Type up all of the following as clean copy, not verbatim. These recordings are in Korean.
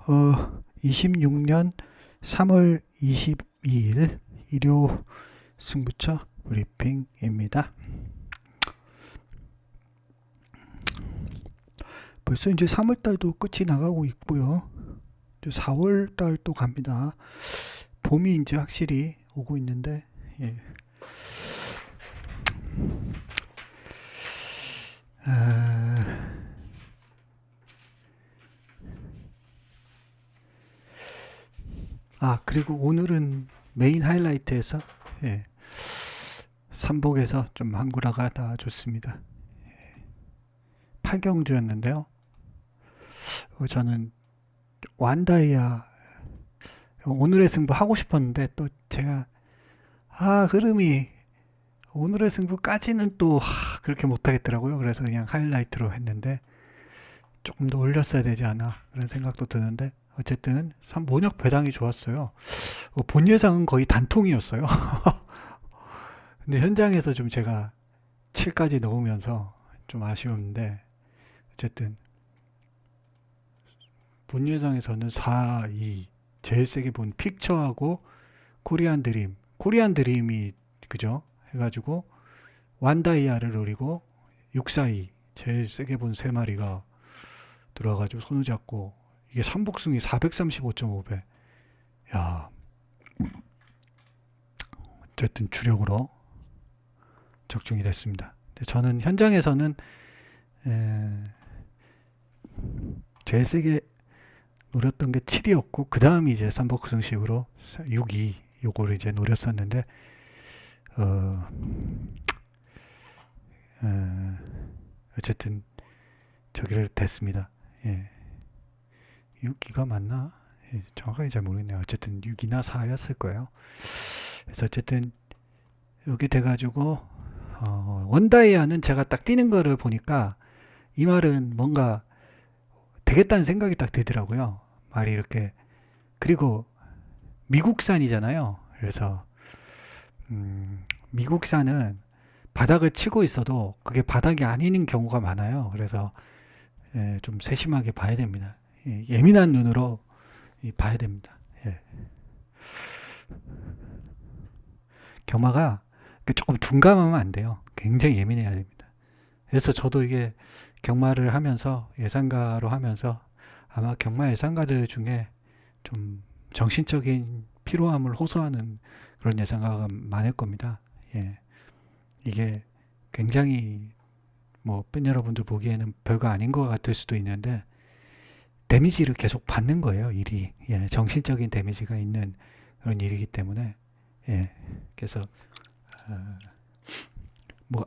26년 3월 22일 일요 승부처 브리핑입니다. 벌써 이제 3월달도 끝이 나가고 있고요. 4월달 또 갑니다. 봄이 이제 확실히 오고 있는데, 예. 그리고 오늘은 메인 하이라이트에서, 예, 삼복에서 좀 한구라가 나와줬습니다. 8경주였는데요. 저는 완다이아 오늘의 승부 하고 싶었는데 또 제가 흐름이 오늘의 승부까지는 또 그렇게 못하겠더라고요. 그래서 그냥 하이라이트로 했는데 조금 더 올렸어야 되지 않아 그런 생각도 드는데 어쨌든 모력 배당이 좋았어요. 본 예상은 거의 단통이었어요. 근데 현장에서 좀 제가 7까지 넣으면서 좀 아쉬웠는데 어쨌든 본 예상에서는 4, 2 제일 세게 본 픽처하고 코리안 드림이 그죠? 해가지고 완다이아를 노리고 6, 4, 2 제일 세게 본 3마리가 들어와가지고 손을 잡고 이게 삼복승이 435.5배. 야, 어쨌든 주력으로 적중이 됐습니다. 근데 저는 현장에서는 제일 세게 노렸던 게 7이었고 그 다음이 이제 삼복승식으로 6, 2 요거를 이제 노렸었는데 어쨌든 저기를 됐습니다. 예. 6기가 맞나? 예, 정확하게 잘 모르겠네요. 어쨌든 6이나 4였을 거예요. 그래서 어쨌든 여기 돼가지고 원다이아는 제가 딱 뛰는 거를 보니까 이 말은 뭔가 되겠다는 생각이 딱 들더라고요. 말이 이렇게. 그리고 미국산이잖아요. 그래서 미국산은 바닥을 치고 있어도 그게 바닥이 아닌 경우가 많아요. 그래서 좀 세심하게 봐야 됩니다. 예민한 눈으로 봐야 됩니다. 예. 경마가 조금 둔감하면 안 돼요. 굉장히 예민해야 됩니다. 그래서 저도 이게 경마를 하면서 예상가로 하면서 아마 경마 예상가들 중에 좀 정신적인 피로함을 호소하는 그런 예상가가 많을 겁니다. 예. 이게 굉장히 팬 여러분들 보기에는 별거 아닌 것 같을 수도 있는데 데미지를 계속 받는 거예요, 일이. 예, 정신적인 데미지가 있는 그런 일이기 때문에 예. 그래서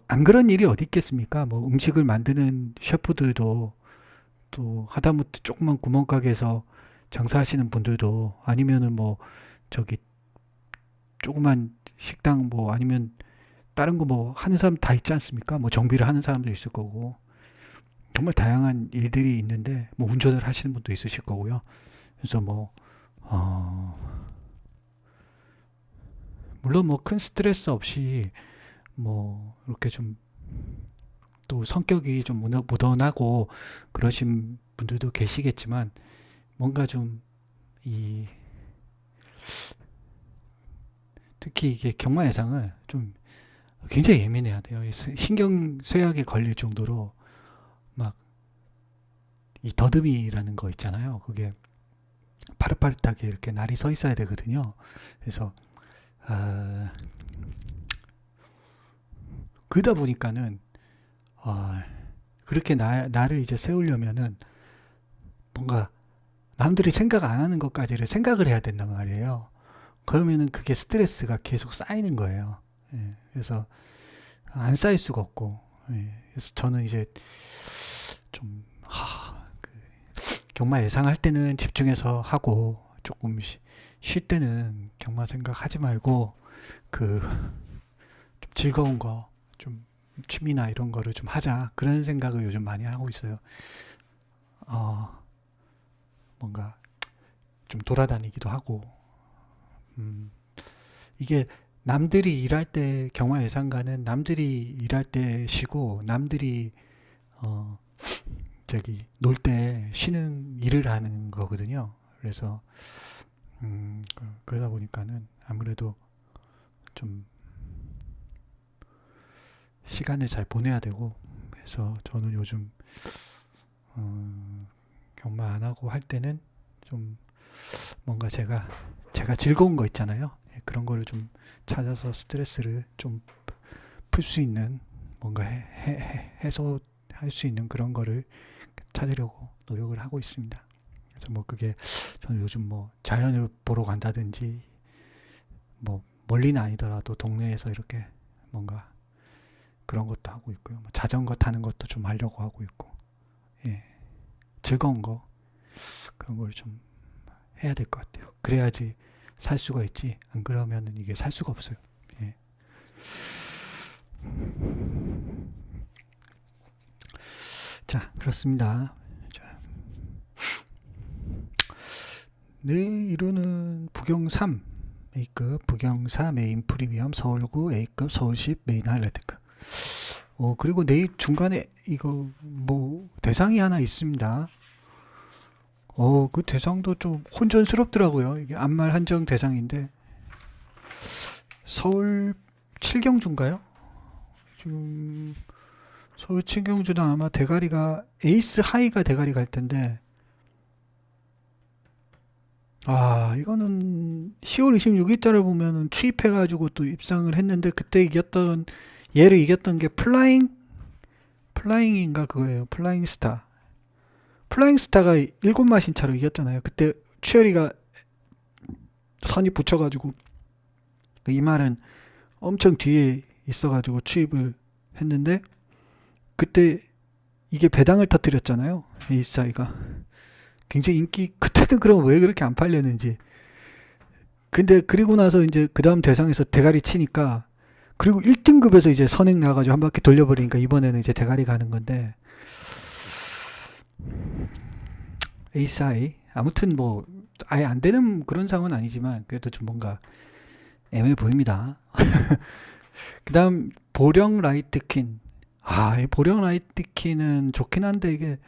안 그런 일이 어디 있겠습니까? 음식을 만드는 셰프들도 또 하다못해 조그만 구멍가게에서 장사하시는 분들도 아니면은 저기 조그만 식당 아니면 다른 거 하는 사람 다 있지 않습니까? 정비를 하는 사람도 있을 거고 정말 다양한 일들이 있는데 운전을 하시는 분도 있으실 거고요. 그래서 물론 큰 스트레스 없이 이렇게 좀 또 성격이 좀 무던하고 그러신 분들도 계시겠지만 뭔가 특히 이게 경마 예상을 좀 굉장히 예민해야 돼요. 신경 쇠약이 걸릴 정도로 이 더듬이라는 거 있잖아요. 그게 파릇파릇하게 이렇게 날이 서 있어야 되거든요. 그래서 그러다 보니까는 그렇게 나를 이제 세우려면은 뭔가 남들이 생각 안 하는 것까지를 생각을 해야 된단 말이에요. 그러면은 그게 스트레스가 계속 쌓이는 거예요. 예, 그래서 안 쌓일 수가 없고, 예, 그래서 저는 이제 좀 경마 예상할 때는 집중해서 하고 조금 쉴 때는 경마 생각하지 말고 좀 즐거운 거, 좀 취미나 이런 거를 좀 하자 그런 생각을 요즘 많이 하고 있어요. 뭔가 좀 돌아다니기도 하고 이게 남들이 일할 때 경마 예상가는 남들이 일할 때 쉬고 남들이 놀 때 쉬는 일을 하는 거거든요. 그래서 그러다 보니까는 아무래도 좀 시간을 잘 보내야 되고, 그래서 저는 요즘 경마 안 하고 할 때는 좀 뭔가 제가 즐거운 거 있잖아요. 그런 거를 좀 찾아서 스트레스를 좀 풀 수 있는, 뭔가 해소할 수 있는 그런 거를 찾으려고 노력을 하고 있습니다. 그래서 뭐 그게 저는 요즘 뭐 자연을 보러 간다든지, 뭐 멀리는 아니더라도 동네에서 이렇게 뭔가 그런 것도 하고 있고요. 뭐 자전거 타는 것도 좀 하려고 하고 있고, 예, 즐거운 거, 그런 걸 좀 해야 될 것 같아요. 그래야지 살 수가 있지, 안 그러면은 이게 살 수가 없어요. 예. 자, 그렇습니다. 자, 내일은 부경 3 A급, 부경 4 메인 프리미엄, 서울구 A급, 서울시 메인 하이라이트급. 그리고 내일 중간에 이거 뭐 대상이 하나 있습니다. 그 대상도 좀 혼전스럽더라고요. 이게 암말 한정 대상인데, 서울 7경주인가요? 지금 서울 7경주는 아마 대가리가 에이스 하이가 대가리 갈 텐데, 이거는 10월 26일자를 보면은 취입해가지고 또 입상을 했는데, 그때 얘를 이겼던 게 플라잉인가 그거예요. 플라잉 스타. 플라잉 스타가 7마신 차로 이겼잖아요. 그때 취열이가 선이 붙여가지고, 이 말은 엄청 뒤에 있어가지고 취입을 했는데, 그때 이게 배당을 터뜨렸잖아요. 에이스아이가. 굉장히 그때는 그럼 왜 그렇게 안 팔렸는지. 근데 그리고 나서 이제 그 다음 대상에서 대가리 치니까, 그리고 1등급에서 이제 선행 나가지고 한 바퀴 돌려버리니까 이번에는 이제 대가리 가는 건데, 에이스아이 아무튼 뭐 아예 안 되는 그런 상황은 아니지만 그래도 좀 뭔가 애매해 보입니다. 그 다음 보령 라이트킨. 이 보령 라이트킨은 좋긴 한데 이게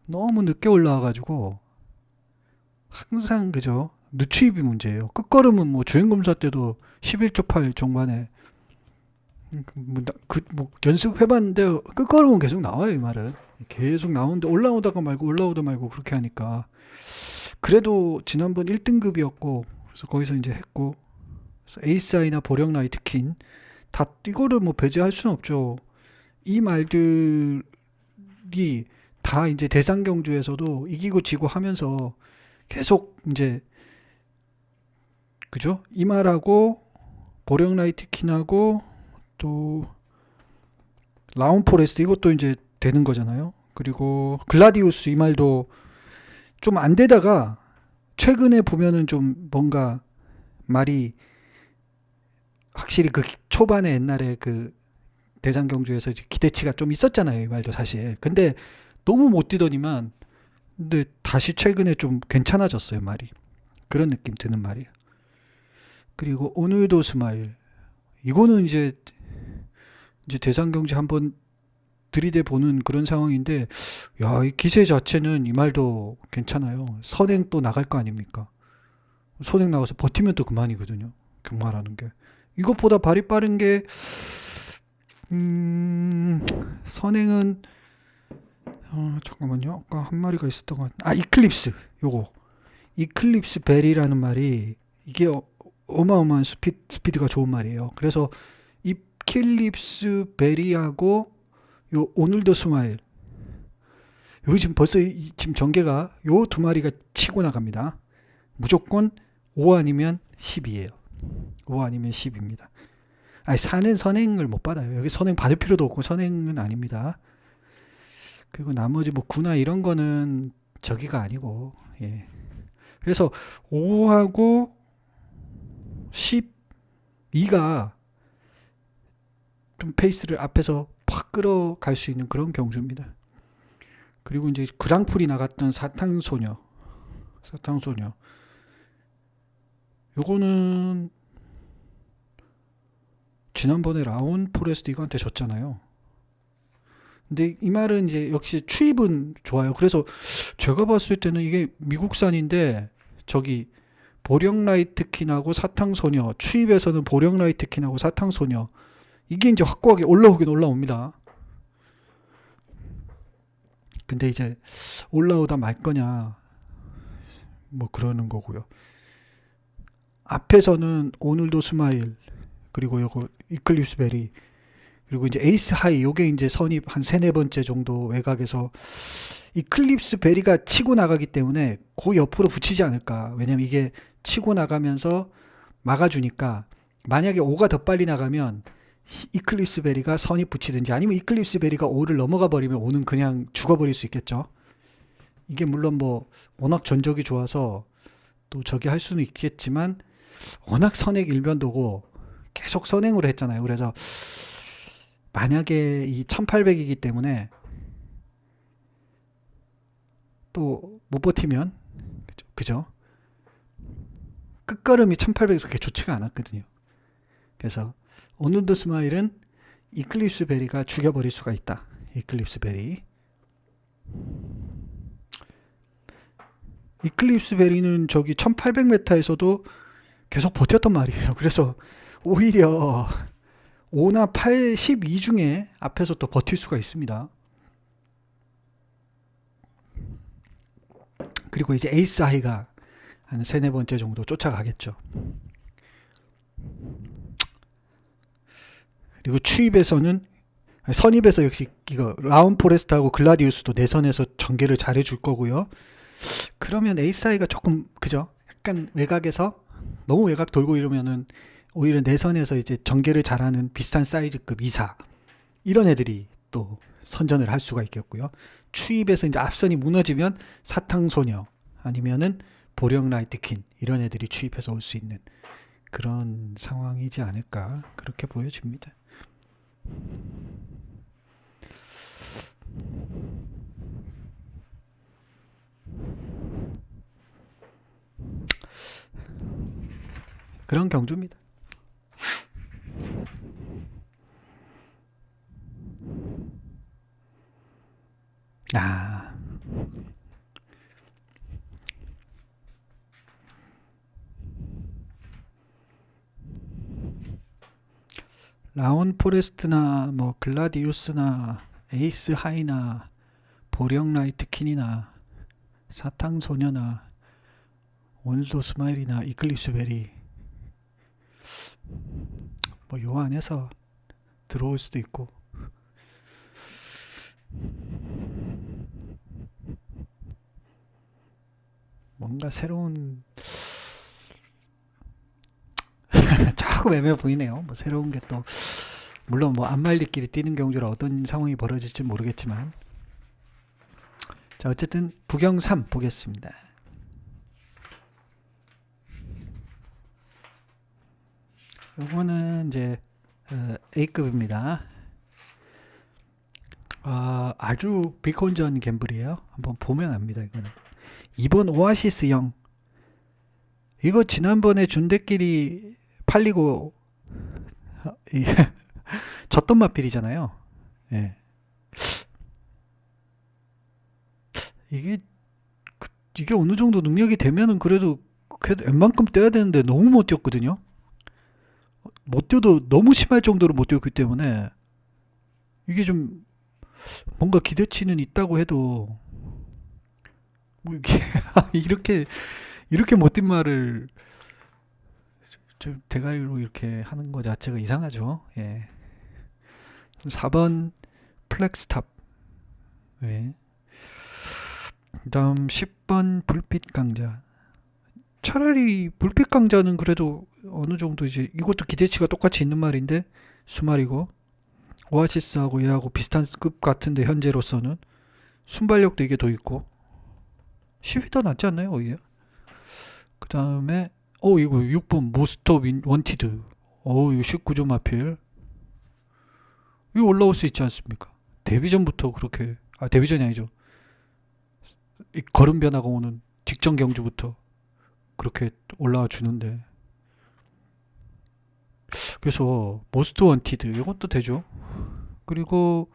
너무 늦게 올라와가지고 항상 그죠, 늦추입이 문제예요. 끝걸음은 뭐 주행검사 때도 11조 8 종반에 뭐 연습해봤는데 끝걸음은 계속 나와요. 이 말은 계속 나오는데 올라오다가 말고 올라오다 말고 그렇게 하니까, 그래도 지난번 1등급이었고 그래서 거기서 이제 했고, 그래서 에이스아이나 보령 라이트킨 다 이거를 뭐 배제할 수는 없죠. 이 말들이 다 이제 대상 경주에서도 이기고 지고 하면서 계속 이제 그죠? 이 말하고 보령 라이트킨하고 또 라운 포레스트 이것도 이제 되는 거잖아요. 그리고 글라디우스 이 말도 좀 안 되다가 최근에 보면은 좀 뭔가 말이 확실히 그 초반에 옛날에 그 대상 경주에서 기대치가 좀 있었잖아요. 이 말도 사실. 근데 너무 못 뛰더니만, 근데 다시 최근에 좀 괜찮아졌어요. 말이. 그런 느낌 드는 말이에요. 그리고 오늘도 스마일. 이거는 이제 대상 경주 한번 들이대 보는 그런 상황인데, 이 기세 자체는 이 말도 괜찮아요. 선행 또 나갈 거 아닙니까? 선행 나가서 버티면 또 그만이거든요. 경마라는 게. 이것보다 발이 빠른 게, 선행은, 잠깐만요. 아까 한 마리가 있었던 것 같아. 이클립스. 요거. 이클립스 벨이라는 말이, 이게 어마어마한 스피드가 좋은 말이에요. 그래서 이클립스 벨이하고 요 오늘도 스마일, 여기 지금 벌써 지금 전개가 요 두 마리가 치고 나갑니다. 무조건 5 아니면 10이에요. 5 아니면 10입니다. 4는 선행을 못 받아요. 여기 선행 받을 필요도 없고 선행은 아닙니다. 그리고 나머지 뭐 9나 이런 거는 저기가 아니고, 예. 그래서 5하고 12가 좀 페이스를 앞에서 팍 끌어갈 수 있는 그런 경주입니다. 그리고 이제 그랑프리 나갔던 사탕소녀. 요거는 지난번에 라운 포레스트 이거한테 졌잖아요. 근데 이 말은 이제 역시 추입은 좋아요. 그래서 제가 봤을 때는 이게 미국산인데 저기 보령라이트킨하고 사탕소녀, 추입에서는 보령라이트킨하고 사탕소녀, 이게 이제 확고하게 올라오긴 올라옵니다. 근데 이제 올라오다 말 거냐 뭐 그러는 거고요. 앞에서는 오늘도 스마일, 그리고 요거 이클립스 베리, 그리고 이제 에이스 하이, 요게 이제 선입 한 세네 번째 정도 외곽에서 이클립스 베리가 치고 나가기 때문에 그 옆으로 붙이지 않을까. 왜냐면 이게 치고 나가면서 막아주니까, 만약에 5가 더 빨리 나가면 이클립스 베리가 선입 붙이든지, 아니면 이클립스 베리가 5를 넘어가 버리면 5는 그냥 죽어버릴 수 있겠죠. 이게 물론 뭐 워낙 전적이 좋아서 또 저기 할 수는 있겠지만, 워낙 선행 일변도고 계속 선행으로 했잖아요. 그래서 만약에 이 1800이기 때문에 또 못 버티면, 그죠? 끝걸음이 1800에서 그렇게 좋지가 않았거든요. 그래서 오늘도 스마일은 이클립스 베리가 죽여버릴 수가 있다. 이클립스 베리. 이클립스 베리는 저기 1800m에서도 계속 버텼단 말이에요. 그래서 오히려 5나 8, 12 중에 앞에서 또 버틸 수가 있습니다. 그리고 이제 에이스 하이가 한 세네 번째 정도 쫓아가겠죠. 그리고 추입에서는, 선입에서 역시 이거 라운 포레스트하고 글라디우스도 내선에서 전개를 잘해줄 거고요. 그러면 에이스 하이가 조금, 그죠? 약간 외곽에서 너무 외곽 돌고 이러면은 오히려 내선에서 이제 전개를 잘하는 비슷한 사이즈급 2사, 이런 애들이 또 선전을 할 수가 있겠고요. 추입에서 이제 앞선이 무너지면 사탕소녀 아니면은 보령라이트킨, 이런 애들이 추입해서 올 수 있는 그런 상황이지 않을까, 그렇게 보여집니다. 그런 경주입니다. 아, 라온 포레스트나 뭐 글라디우스나 에이스 하이나 보령라이트킨이나 사탕소녀나 오늘도 스마일이나 이클립스 베리, 뭐 요 안에서 들어올 수도 있고, 뭔가 새로운 조금 애매해 보이네요. 뭐 새로운 게 또, 물론 뭐 안말리끼리 뛰는 경주라 어떤 상황이 벌어질지 모르겠지만, 자 어쨌든 부경 3 보겠습니다. 요거는 이제 A급입니다. 아주 비콘전 갬블이에요. 한번 보면 압니다. 이거는 2번 오아시스형, 이거 지난번에 준대끼리 팔리고 졌던 마필이잖아요. 예. 이게 어느 정도 능력이 되면은 그래도 웬만큼 떼야 되는데 너무 못 뛰었거든요. 못 뛰어도 너무 심할 정도로 못 뛰었기 때문에 이게 좀 뭔가 기대치는 있다고 해도, 뭐 이게 이렇게 못뛴 말을 좀 대가리로 이렇게 하는 거 자체가 이상하죠. 예. 4번 플렉스탑. 예. 그다음 10번 불빛 강자. 차라리 불빛 강자는 그래도 어느 정도 이제 이것도 기대치가 똑같이 있는 말인데 수말이고, 오아시스하고 얘하고 비슷한 급 같은데 현재로서는 순발력도 이게 더 있고 10이 더 낫지 않나요? 오히려. 그 다음에 이거 6번 모스터 원티드. 이거 19점 마필. 이거 올라올 수 있지 않습니까? 데뷔전부터 그렇게, 데뷔전이 아니죠, 이 걸음 변화가 오는 직전 경주부터 그렇게 올라와 주는데, 그래서 모스트 원티드 이것도 되죠. 그리고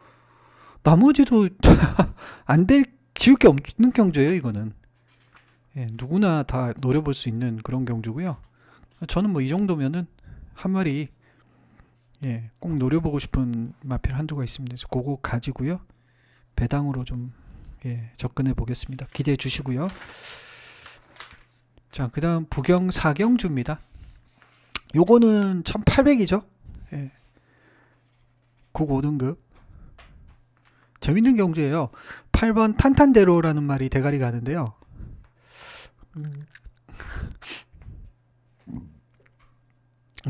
나머지도 안 될, 지울 게 없는 경주예요 이거는. 예, 누구나 다 노려볼 수 있는 그런 경주고요. 저는 뭐 이 정도면은 한 마리 예, 꼭 노려보고 싶은 마필 한두가 있습니다. 그래서 그거 가지고요. 배당으로 좀 예, 접근해 보겠습니다. 기대해 주시고요. 자, 그다음 부경 사경주입니다. 요거는 1800이죠. 예, 국 5등급. 재밌는 경주예요. 8번 탄탄대로라는 말이 대가리 가는데요.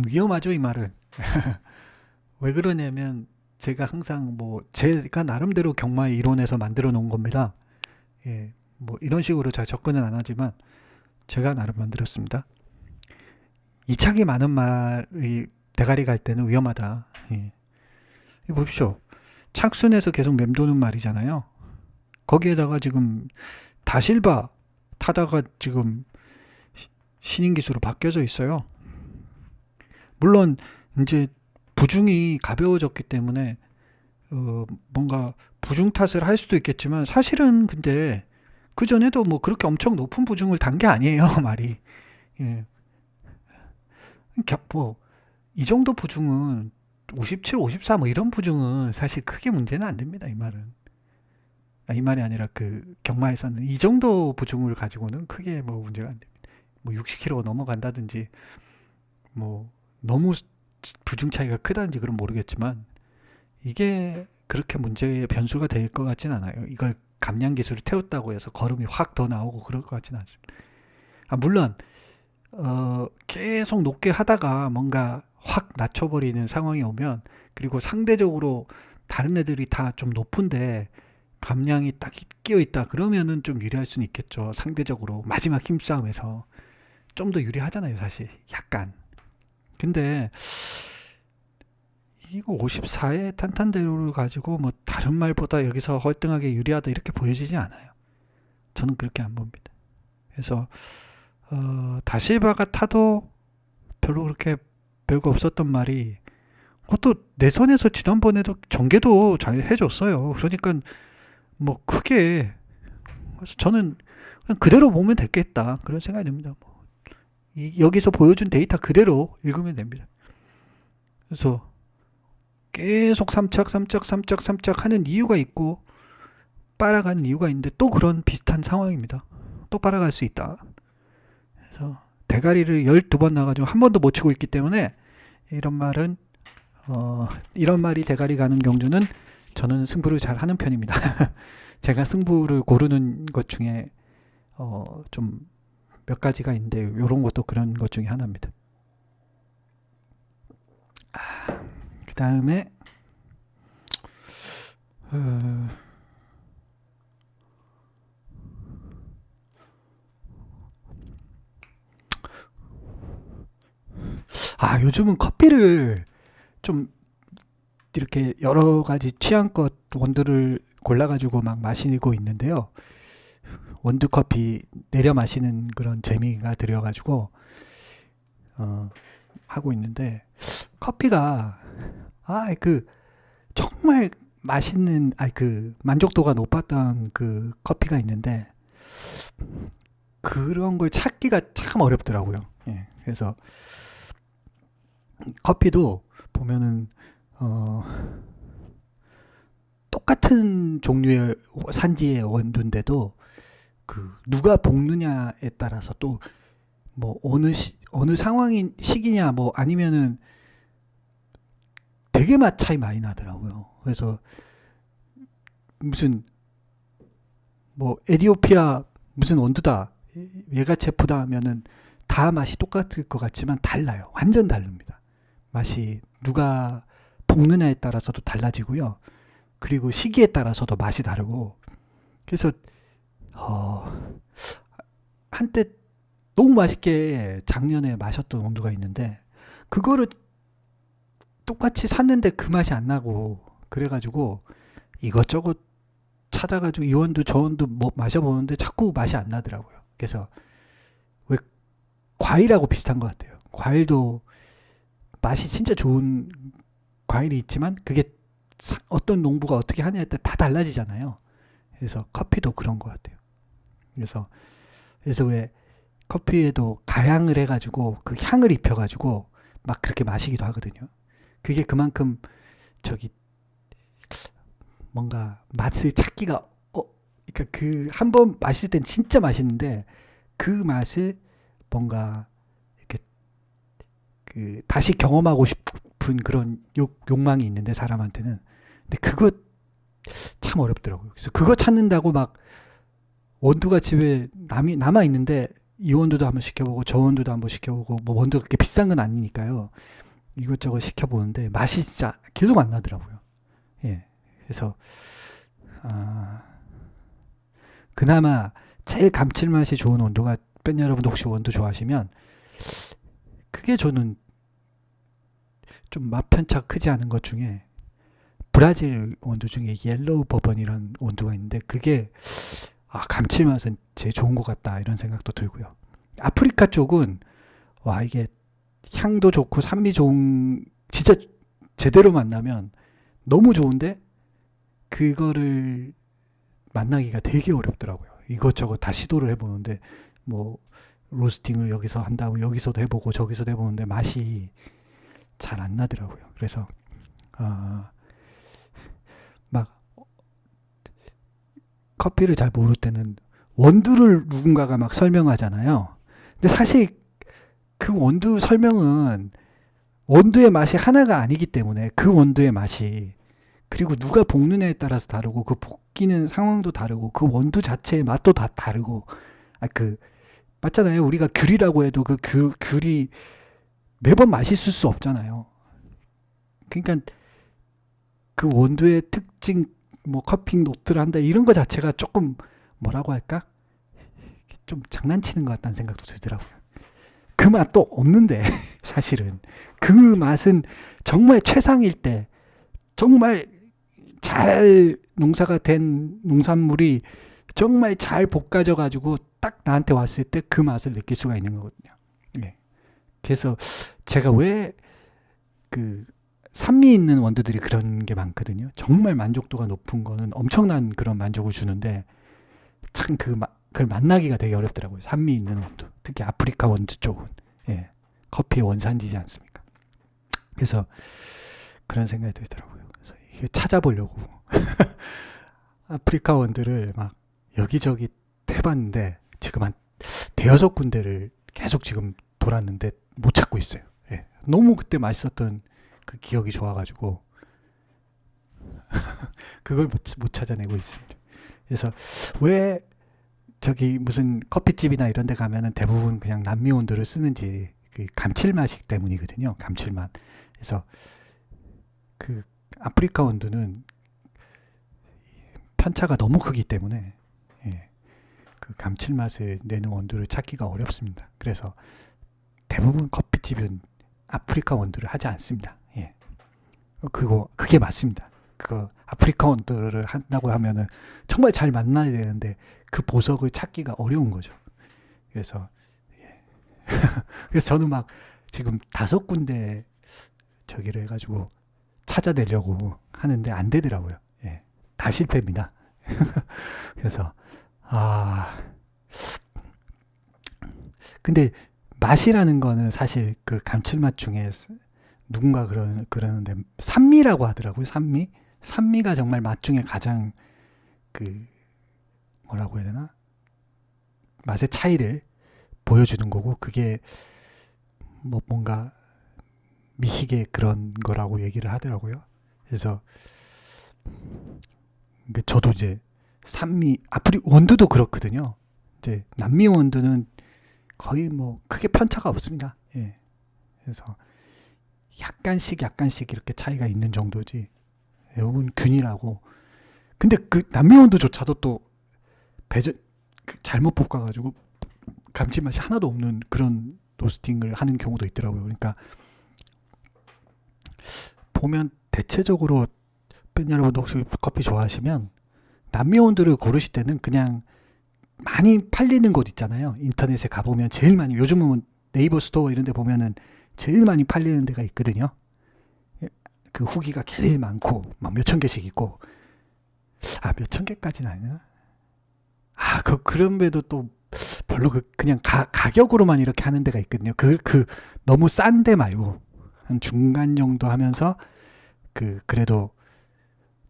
위험하죠, 이 말은. 왜 그러냐면 제가 항상 뭐 제가 나름대로 경마의 이론에서 만들어 놓은 겁니다. 예, 뭐 이런 식으로 잘 접근은 안 하지만 제가 나름 만들었습니다. 이착이 많은 말이 대가리 갈 때는 위험하다. 예. 이거 보십시오. 착순에서 계속 맴도는 말이잖아요. 거기에다가 지금 다실바 타다가 지금 신인 기수로 바뀌어져 있어요. 물론 이제 부중이 가벼워졌기 때문에 뭔가 부중 탓을 할 수도 있겠지만 사실은 근데 그 전에도 뭐 그렇게 엄청 높은 부중을 단 게 아니에요 말이. 예. 뭐이 정도 부중은 57, 54 뭐 이런 부중은 사실 크게 문제는 안 됩니다 이 말은. 아, 이 말이 아니라 그 경마에서는 이 정도 부중을 가지고는 크게 뭐 문제가 안 됩니다. 뭐 60kg가 넘어간다든지 뭐 너무 부중 차이가 크다든지 그건 모르겠지만 이게 그렇게 문제의 변수가 될 것 같진 않아요. 이걸 감량 기술을 태웠다고 해서 걸음이 확 더 나오고 그럴 것 같지는 않습니다. 아, 물론 계속 높게 하다가 뭔가 확 낮춰버리는 상황이 오면 그리고 상대적으로 다른 애들이 다 좀 높은데 감량이 딱 끼어 있다 그러면은 좀 유리할 수는 있겠죠. 상대적으로 마지막 힘싸움에서 좀 더 유리하잖아요, 사실. 약간. 근데 이거 54의 탄탄대로를 가지고 뭐 다른 말보다 여기서 헐등하게 유리하다 이렇게 보여지지 않아요. 저는 그렇게 안 봅니다. 그래서 다시바가 타도 별로 그렇게 별거 없었던 말이 그것도 내선에서 지난번에도 전개도 잘 해줬어요. 그러니까 뭐 크게 그래서 저는 그냥 그대로 보면 됐겠다 그런 생각이 듭니다. 뭐 여기서 보여준 데이터 그대로 읽으면 됩니다. 그래서 계속 삼착 하는 이유가 있고 빨아가는 이유가 있는데 또 그런 비슷한 상황입니다. 또 빨아갈 수 있다. 그래서 대가리를 12번 나가지고 한 번도 못 치고 있기 때문에 이런 말은 이런 말이 대가리 가는 경주는 저는 승부를 잘 하는 편입니다. 제가 승부를 고르는 것 중에 좀 몇 가지가 있는데 이런 것도 그런 것 중에 하나입니다. 그 다음에 요즘은 커피를 좀 이렇게 여러 가지 취향껏 원두를 골라가지고 막 마시고 있는데요. 원두 커피 내려 마시는 그런 재미가 들여가지고 하고 있는데 커피가 그 정말 맛있는 그 만족도가 높았던 그 커피가 있는데 그런 걸 찾기가 참 어렵더라고요. 예, 그래서 커피도 보면은 똑같은 종류의 산지의 원두인데도 그 누가 볶느냐에 따라서 또 뭐 어느 상황인 시기냐 뭐 아니면은 되게 맛 차이 많이 나더라고요. 그래서 무슨 뭐 에디오피아 무슨 원두다 예가체프다 하면은 다 맛이 똑같을 것 같지만 달라요. 완전 다릅니다. 맛이 누가 볶느냐에 따라서도 달라지고요. 그리고 시기에 따라서도 맛이 다르고 그래서 한때 너무 맛있게 작년에 마셨던 원두가 있는데 그거를 똑같이 샀는데 그 맛이 안 나고 그래가지고 이것저것 찾아가지고 이 원두 저 원두 뭐 마셔보는데 자꾸 맛이 안 나더라고요. 그래서 왜 과일하고 비슷한 것 같아요. 과일도 맛이 진짜 좋은 과일이 있지만 그게 어떤 농부가 어떻게 하냐에 따라 다 달라지잖아요. 그래서 커피도 그런 것 같아요. 그래서 그래서 왜 커피에도 가향을 해가지고 그 향을 입혀가지고 막 그렇게 마시기도 하거든요. 그게 그만큼 저기 뭔가 맛을 찾기가 그러니까 그 한 번 마실 땐 진짜 맛있는데 그 맛을 뭔가 이렇게 그 다시 경험하고 싶은 그런 욕망이 있는데 사람한테는. 근데 그거 참 어렵더라고요. 그래서 그거 찾는다고 막 원두가 집에 남아 있는데 이 원두도 한번 시켜보고 저 원두도 한번 시켜보고 뭐 원두가 그렇게 비싼 건 아니니까요. 이것저것 시켜보는데 맛이 진짜 계속 안 나더라고요. 예. 그래서 그나마 제일 감칠맛이 좋은 원두가 팬 여러분도 혹시 원두 좋아하시면 그게 저는 좀 맛 편차 크지 않은 것 중에 브라질 원두 중에 옐로우 버번이라는 원두가 있는데 그게 감칠맛은 제일 좋은 것 같다 이런 생각도 들고요. 아프리카 쪽은 와 이게 향도 좋고 산미 좋은 진짜 제대로 만나면 너무 좋은데 그거를 만나기가 되게 어렵더라고요. 이것저것 다 시도를 해보는데 뭐 로스팅을 여기서 한다고 여기서도 해보고 저기서도 해보는데 맛이 잘 안 나더라고요. 그래서 막 커피를 잘 모를 때는 원두를 누군가가 막 설명하잖아요. 근데 사실 그 원두 설명은 원두의 맛이 하나가 아니기 때문에 그 원두의 맛이 그리고 누가 볶느냐에 따라서 다르고 그 볶이는 상황도 다르고 그 원두 자체의 맛도 다 다르고 맞잖아요. 우리가 귤이라고 해도 그 귤이 매번 맛있을 수 없잖아요. 그러니까 그 원두의 특징 뭐 커피 노트를 한다 이런 거 자체가 조금 뭐라고 할까? 좀 장난치는 것 같다는 생각도 들더라고요. 그 맛도 없는데 사실은 그 맛은 정말 최상일 때 정말 잘 농사가 된 농산물이 정말 잘 볶아져 가지고 딱 나한테 왔을 때 그 맛을 느낄 수가 있는 거거든요. 예. 그래서 제가 왜 그 산미 있는 원두들이 그런 게 많거든요. 정말 만족도가 높은 거는 엄청난 그런 만족을 주는데 참 그걸 만나기가 되게 어렵더라고요. 산미 있는 원두. 특히 아프리카 원두 쪽은. 예. 커피의 원산지지 않습니까? 그래서 그런 생각이 들더라고요. 그래서 이게 찾아보려고 아프리카 원두를 막 여기저기 해봤는데 지금 한 대여섯 군데를 계속 지금 돌았는데 못 찾고 있어요. 예. 너무 그때 맛있었던 그 기억이 좋아가지고 그걸 못 찾아내고 있습니다. 그래서 왜 저기 무슨 커피집이나 이런 데 가면은 대부분 그냥 남미 원두를 쓰는지 그 감칠맛이기 때문이거든요. 감칠맛. 그래서 그 아프리카 원두는 편차가 너무 크기 때문에 그 감칠맛을 내는 원두를 찾기가 어렵습니다. 그래서 대부분 커피집은 아프리카 원두를 하지 않습니다. 예. 그게 맞습니다. 그거 아프리카 원두를 한다고 하면은 정말 잘 만나야 되는데 그 보석을 찾기가 어려운 거죠. 그래서 그래서 저는 막 지금 5군데 저기를 해가지고 찾아내려고 하는데 안 되더라고요. 예. 다 실패입니다. 그래서 근데 맛이라는 거는 사실 그 감칠맛 중에 누군가 그러는데 산미라고 하더라고요. 산미가 정말 맛 중에 가장 그 뭐라고 해야 되나? 맛의 차이를 보여주는 거고 그게 뭐 뭔가 미식의 그런 거라고 얘기를 하더라고요. 그래서 저도 이제 원두도 그렇거든요. 이제 남미 원두는 거의 뭐 크게 편차가 없습니다. 예. 그래서 약간씩 이렇게 차이가 있는 정도지. 요건 균이라고. 근데 그 남미 원두조차도 또 잘못 볶아가지고 감칠맛이 하나도 없는 그런 로스팅을 하는 경우도 있더라고요. 그러니까 보면 대체적으로 팬 여러분도 혹시 커피 좋아하시면 남미 원두를 고르실 때는 그냥 많이 팔리는 곳 있잖아요. 인터넷에 가보면 제일 많이 요즘은 네이버 스토어 이런 데 보면은 제일 많이 팔리는 데가 있거든요. 그 후기가 제일 많고 막 몇천 개씩 있고 몇천 개까지는 아니나? 그런 데도 또 별로 그냥 가격으로만 이렇게 하는 데가 있거든요. 너무 싼 데 말고 한 중간 정도 하면서 그래도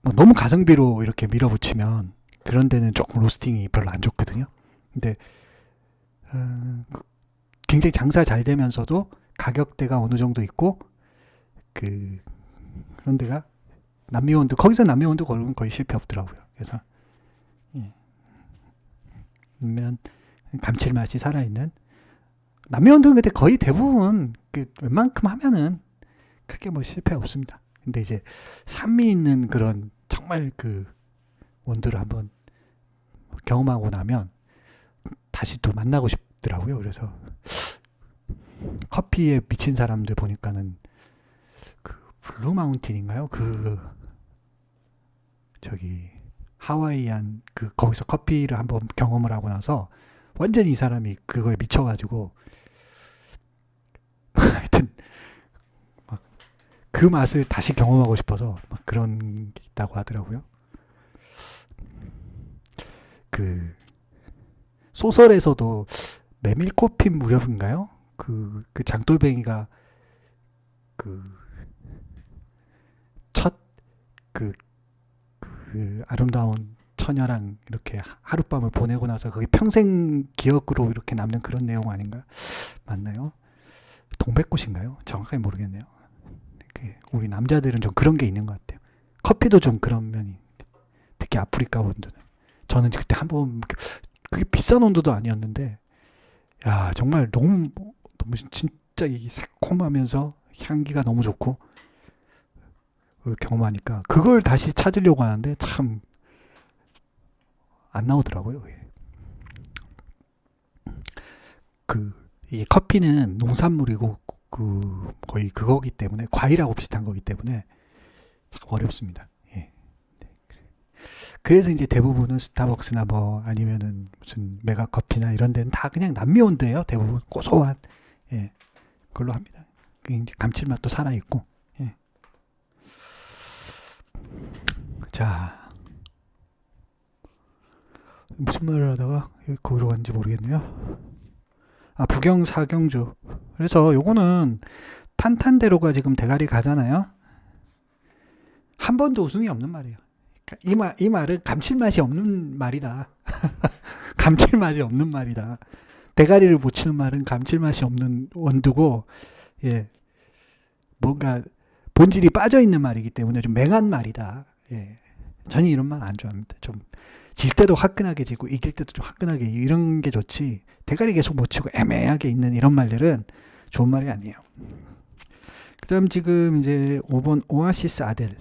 뭐 너무 가성비로 이렇게 밀어붙이면 그런 데는 조금 로스팅이 별로 안 좋거든요. 근데 굉장히 장사 잘 되면서도 가격대가 어느 정도 있고 그런 데가 남미원두, 거기서 남미원두 고르면 거의 실패 없더라고요. 그래서 면 감칠맛이 살아있는 남미원두는 근데 거의 대부분 웬만큼 하면은 크게 뭐 실패 없습니다. 근데 이제 산미 있는 그런 정말 원두를 한번 경험하고 나면 다시 또 만나고 싶더라고요. 그래서 커피에 미친 사람들 보니까는 블루 마운틴인가요? 저기 하와이안 거기서 커피를 한번 경험을 하고 나서 완전히 이 사람이 그거에 미쳐가지고 하여튼 막 그 맛을 다시 경험하고 싶어서 막 그런 게 있다고 하더라고요. 소설에서도 메밀꽃핀 무렵인가요? 장돌뱅이가 첫 아름다운 처녀랑 이렇게 하룻밤을 보내고 나서 그게 평생 기억으로 이렇게 남는 그런 내용 아닌가요? 맞나요? 동백꽃인가요? 정확하게 모르겠네요. 우리 남자들은 좀 그런 게 있는 것 같아요. 커피도 좀 그런 면이, 특히 아프리카 원두는. 저는 그때 한번 그게 비싼 온도도 아니었는데, 야 정말 너무 진짜 이 새콤하면서 향기가 너무 좋고 경험하니까 그걸 다시 찾으려고 하는데 참 안 나오더라고요. 이 커피는 농산물이고 거의 그거기 때문에 과일하고 비슷한 거기 때문에 참 어렵습니다. 예. 그래서 이제 대부분은 스타벅스나 뭐 아니면은 무슨 메가커피나 이런 데는 다 그냥 남미온두예요. 대부분 고소한 그걸로 합니다. 이제 감칠맛도 살아 있고. 예. 자, 무슨 말을 하다가 거기로 갔는지 모르겠네요. 북경사경주. 그래서 요거는 탄탄대로가 지금 대가리 가잖아요. 한 번도 우승이 없는 말이에요. 이 말은 감칠맛이 없는 말이다. 감칠맛이 없는 말이다. 대가리를 못 치는 말은 감칠맛이 없는 원두고, 뭔가 본질이 빠져 있는 말이기 때문에 좀 맹한 말이다. 저는 이런 말 안 좋아합니다. 좀 질 때도 화끈하게 지고 이길 때도 좀 화끈하게 이런 게 좋지, 대가리 계속 못 치고 애매하게 있는 이런 말들은 좋은 말이 아니에요. 그 다음 지금 이제 5번 오아시스 아델.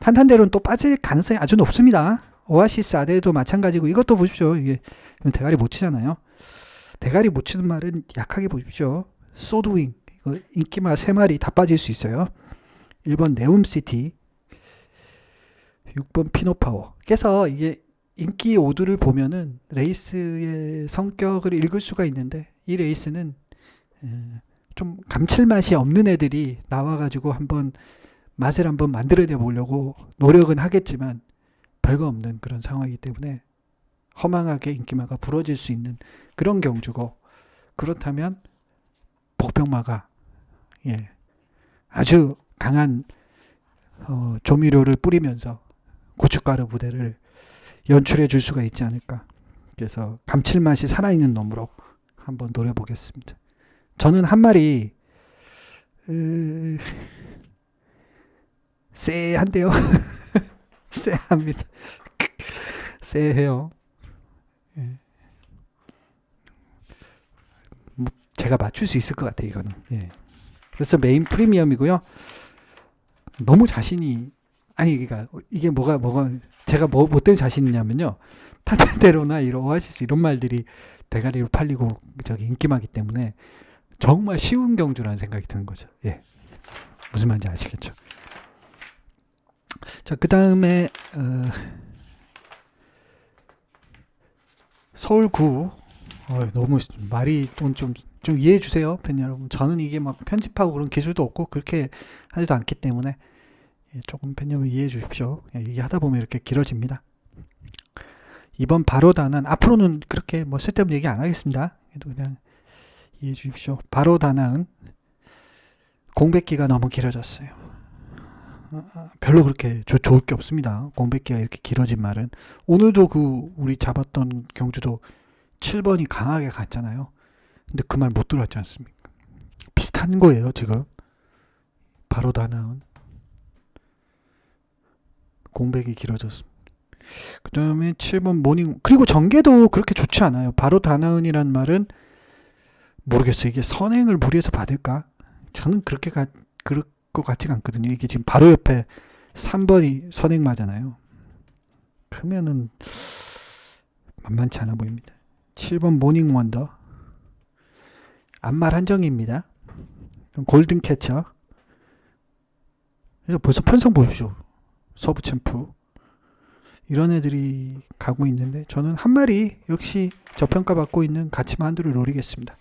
탄탄대로는 또 빠질 가능성이 아주 높습니다. 오아시스 아델도 마찬가지고, 이것도 보십시오. 이게 대가리 못 치잖아요. 대가리 못 치는 말은 약하게 보십시오. 소드윙, 이거 인기말 3마리 다 빠질 수 있어요. 1번 네움시티, 6번 피노파워. 그래서 이게 인기 오두를 보면은 레이스의 성격을 읽을 수가 있는데, 이 레이스는 좀 감칠맛이 없는 애들이 나와가지고 맛을 한번 만들어내 보려고 노력은 하겠지만 별거 없는 그런 상황이기 때문에 허망하게 인기마가 부러질 수 있는 그런 경주고, 그렇다면 복병마가 아주 강한 조미료를 뿌리면서 고춧가루 부대를 연출해 줄 수가 있지 않을까. 그래서 감칠맛이 살아있는 놈으로 한번 노려보겠습니다. 저는 한 마리 쎄한데요. 쎄합니다. 쎄해요. 제가 맞출 수 있을 것 같아요, 이거는. 그래서 메인 프리미엄이고요. 너무 자신이, 그러니까 이게 뭐가 제가 뭐 때문에 자신 있냐면요, 탄탄대로나 이런 오아시스 이런 말들이 대가리로 팔리고 저기 인기마기 때문에 정말 쉬운 경주라는 생각이 드는 거죠. 무슨 말인지 아시겠죠? 자, 그 다음에 서울구. 너무 말이 좀 이해해 주세요, 팬 여러분. 저는 이게 막 편집하고 그런 기술도 없고 그렇게 하지도 않기 때문에 조금 팬 여러분 이해해 주십시오. 얘기하다 보면 이렇게 길어집니다. 이번 바로 다나은 앞으로는 그렇게 뭐 쓸데없는 얘기 안 하겠습니다. 그래도 그냥 이해해 주십시오. 바로 다나은 공백기가 너무 길어졌어요. 별로 그렇게 좋을 게 없습니다. 공백기가 이렇게 길어진 말은. 오늘도 그 우리 잡았던 경주도 7번이 강하게 갔잖아요. 근데 그 말 못 들었지 않습니까? 비슷한 거예요, 지금. 바로 다나은 공백이 길어졌습니다. 그 다음에 7번 모닝, 그리고 전개도 그렇게 좋지 않아요. 바로 다나은이란 말은 모르겠어요. 이게 선행을 무리해서 받을까? 저는 그럴 것 같지가 않거든요. 이게 지금 바로 옆에 3번이 선행마잖아요. 그러면은 만만치 않아 보입니다. 7번 모닝 원더 안말 한정입니다. 골든 캐쳐. 그래서 벌써 편성 보십시오. 서부 챔프 이런 애들이 가고 있는데 저는 한 마리 역시 저평가 받고 있는 가치마 한두를 노리겠습니다.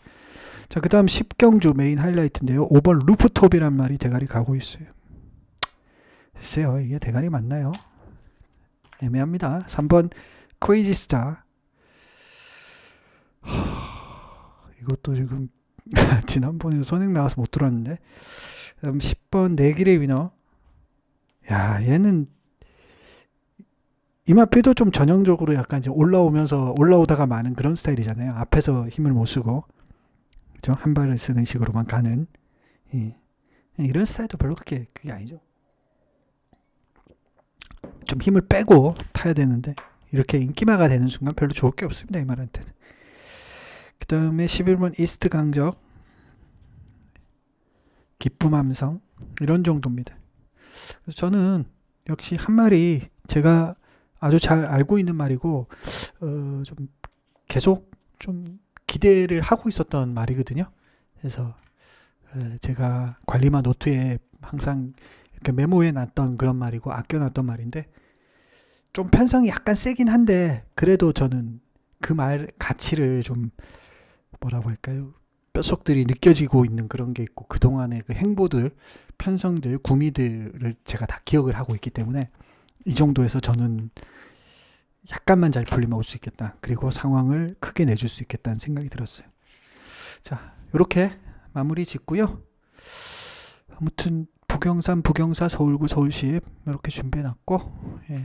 자, 그 다음 10경주 메인 하이라이트인데요. 5번 루프톱이란 말이 대가리 가고 있어요. 글쎄요, 이게 대가리 맞나요? 애매합니다. 3번 크레이지 스타. 이것도 지금 지난번에 선행 나와서 못 들었는데. 그다음 10번 내길의 위너. 야, 얘는 이마피도 좀 전형적으로 약간 이제 올라오다가 마는 그런 스타일이잖아요. 앞에서 힘을 못 쓰고 그죠? 한 발을 쓰는 식으로만 가는. 예. 이런 스타일도 별로 그게 아니죠. 좀 힘을 빼고 타야 되는데 이렇게 인기마가 되는 순간 별로 좋을 게 없습니다, 이 말한테는. 그 다음에 11번 이스트 강적, 기쁨 함성 이런 정도입니다. 그래서 저는 역시 한 마리 제가 아주 잘 알고 있는 말이고 좀 계속 좀 기대를 하고 있었던 말이거든요. 그래서 제가 관리마 노트에 항상 이렇게 메모해 놨던 그런 말이고 아껴놨던 말인데 좀 편성이 약간 세긴 한데 그래도 저는 그 말 가치를 좀 뭐라고 할까요? 뼛속들이 느껴지고 있는 그런 게 있고 그동안의 그 행보들, 편성들, 구미들을 제가 다 기억을 하고 있기 때문에 이 정도에서 저는 약간만 잘 풀리면 올 수 있겠다. 그리고 상황을 크게 내줄 수 있겠다는 생각이 들었어요. 자, 이렇게 마무리 짓고요. 아무튼 부경산, 부경사, 서울구, 서울시 이렇게 준비해놨고 예.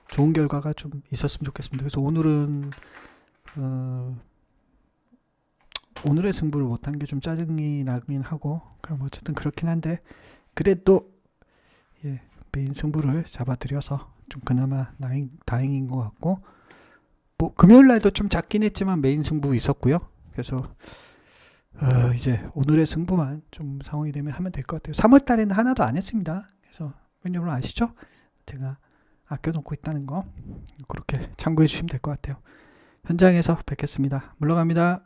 좋은 결과가 좀 있었으면 좋겠습니다. 그래서 오늘은 오늘의 승부를 못한 게 좀 짜증이 나긴 하고 그럼 어쨌든 그렇긴 한데 그래도 예, 메인 승부를 잡아드려서 좀 그나마 다행인 것 같고 뭐 금요일날도 좀 작긴 했지만 메인 승부 있었고요. 그래서 이제 오늘의 승부만 좀 상황이 되면 하면 될 것 같아요. 3월달에는 하나도 안 했습니다. 그래서 여러분 아시죠? 제가 아껴놓고 있다는 거 그렇게 참고해 주시면 될 것 같아요. 현장에서 뵙겠습니다. 물러갑니다.